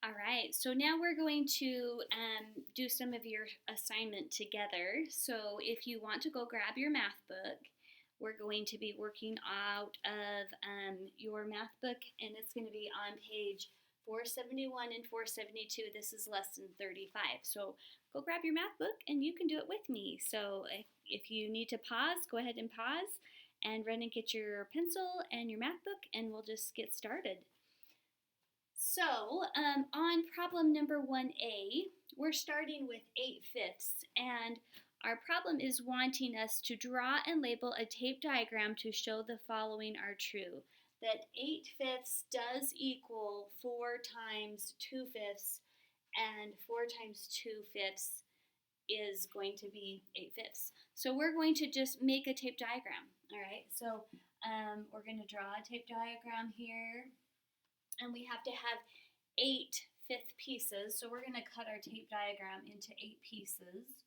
All right, so now we're going to do some of your assignment together. So if you want to go grab your math book, we're going to be working out of your math book, and it's going to be on page 471 and 472. This is lesson 35. So go grab your math book, and you can do it with me. So if you need to pause, go ahead and pause and run and get your pencil and your math book, and we'll just get started. So on problem number 1A, we're starting with 8/5, and our problem is wanting us to draw and label a tape diagram to show the following are true. That 8/5 does equal 4 times 2/5, and 4 times 2/5 is going to be 8/5. So we're going to just make a tape diagram, all right? So we're going to draw a tape diagram here. And we have to have 8/5 pieces. So we're going to cut our tape diagram into 8 pieces.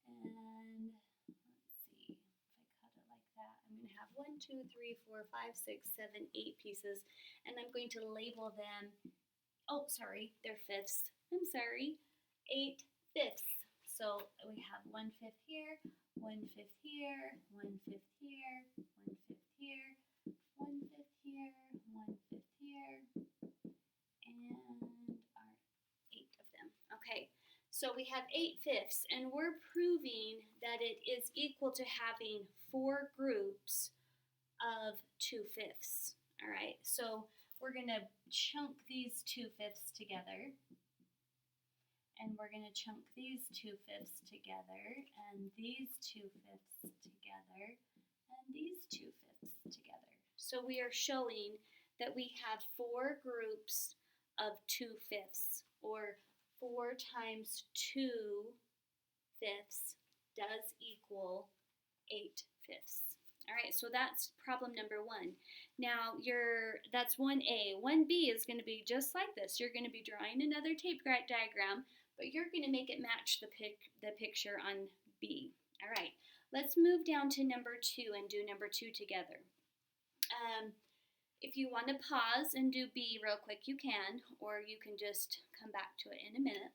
And let's see, if I cut it like that, I'm going to have 1, 2, 3, 4, 5, 6, 7, 8 pieces. And I'm going to label them, oh, sorry, they're fifths. I'm sorry, 8/5. So we have 1/5 here, 1/5 here, 1/5 here, 1/5 here, 1/5 here, 1/5 here, and our 8 of them. Okay, so we have 8/5, and we're proving that it is equal to having 4 groups of 2/5. All right, so we're going to chunk these 2/5 together, and we're going to chunk these 2/5 together, and these 2/5 together, and these 2/5 together. So we are showing that we have 4 groups of 2/5, or 4 times 2/5 does equal 8/5. All right, so that's problem number 1. Now that's 1A. 1B is going to be just like this. You're going to be drawing another tape diagram, but you're going to make it match the picture on B. All right, let's move down to number 2 and do number 2 together. If you want to pause and do B real quick, you can, or you can just come back to it in a minute.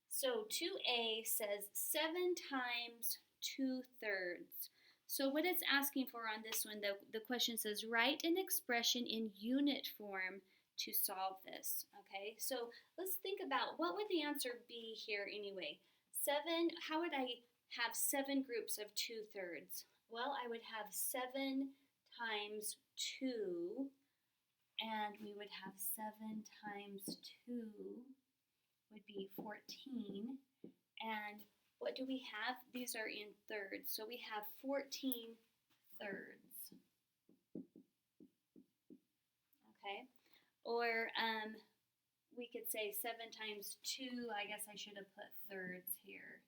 So 2A says 7 times 2/3. So what it's asking for on this one, the question says, write an expression in unit form to solve this. Okay, so let's think about what would the answer be here anyway. 7, how would I have 7 groups of 2/3? Well, I would have 7 times 2, and we would have 7 times 2 would be 14. And what do we have? These are in thirds, so we have 14 thirds. Okay, or we could say 7 times 2, I guess I should have put thirds here.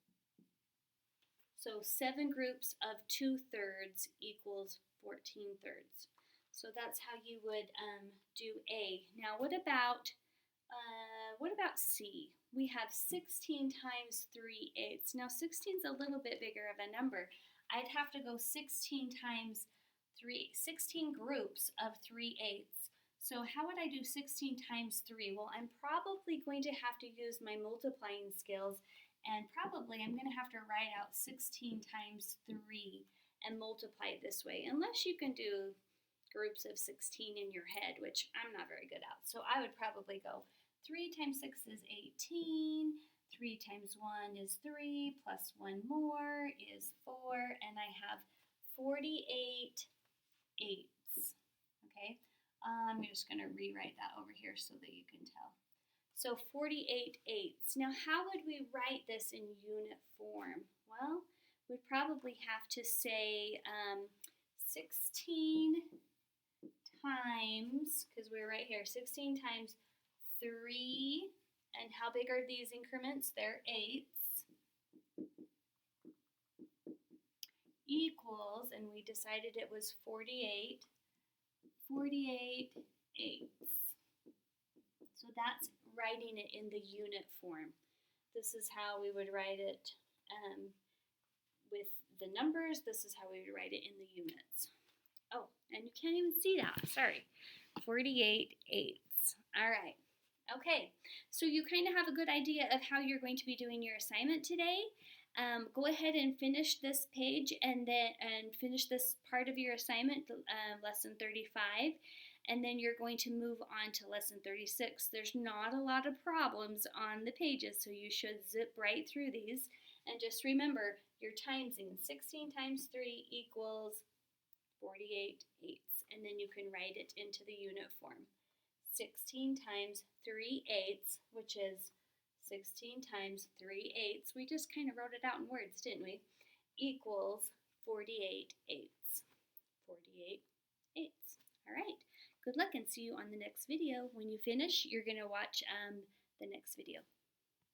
So 7 groups of 2/3 equals 14 thirds. So that's how you would do A. Now what about C? We have 16 times 3/8. Now 16 is a little bit bigger of a number. I'd have to go 16 times 3, 16 groups of 3/8. So how would I do 16 times 3? Well, I'm probably going to have to use my multiplying skills, and probably I'm going to have to write out 16 times 3 and multiply it this way, unless you can do groups of 16 in your head, which I'm not very good at. So I would probably go 3 times 6 is 18, 3 times 1 is 3, plus 1 more is 4, and I have 48 eighths. Okay, I'm just going to rewrite that over here so that you can tell. So 48 eighths. Now how would we write this in unit form? Well, we'd probably have to say 16 times, because we're right here, 16 times 3, and how big are these increments? They're eighths, equals, and we decided it was 48 eighths. So that's writing it in the unit form. This is how we would write it with the numbers. This is how we would write it in the units. Oh, and you can't even see that, sorry. 48 eighths. All right. Okay, so you kind of have a good idea of how you're going to be doing your assignment today. Go ahead and finish this page and finish this part of your assignment, lesson 35, and then you're going to move on to lesson 36. There's not a lot of problems on the pages, so you should zip right through these. And just remember, your timesing, 16 times 3 equals 48 eighths, and then you can write it into the unit form. 16 times 3 eighths, which is 16 times 3 eighths, we just kind of wrote it out in words, didn't we, equals 48 eighths. 48 eighths. All right, good luck and see you on the next video. When you finish, you're going to watch the next video.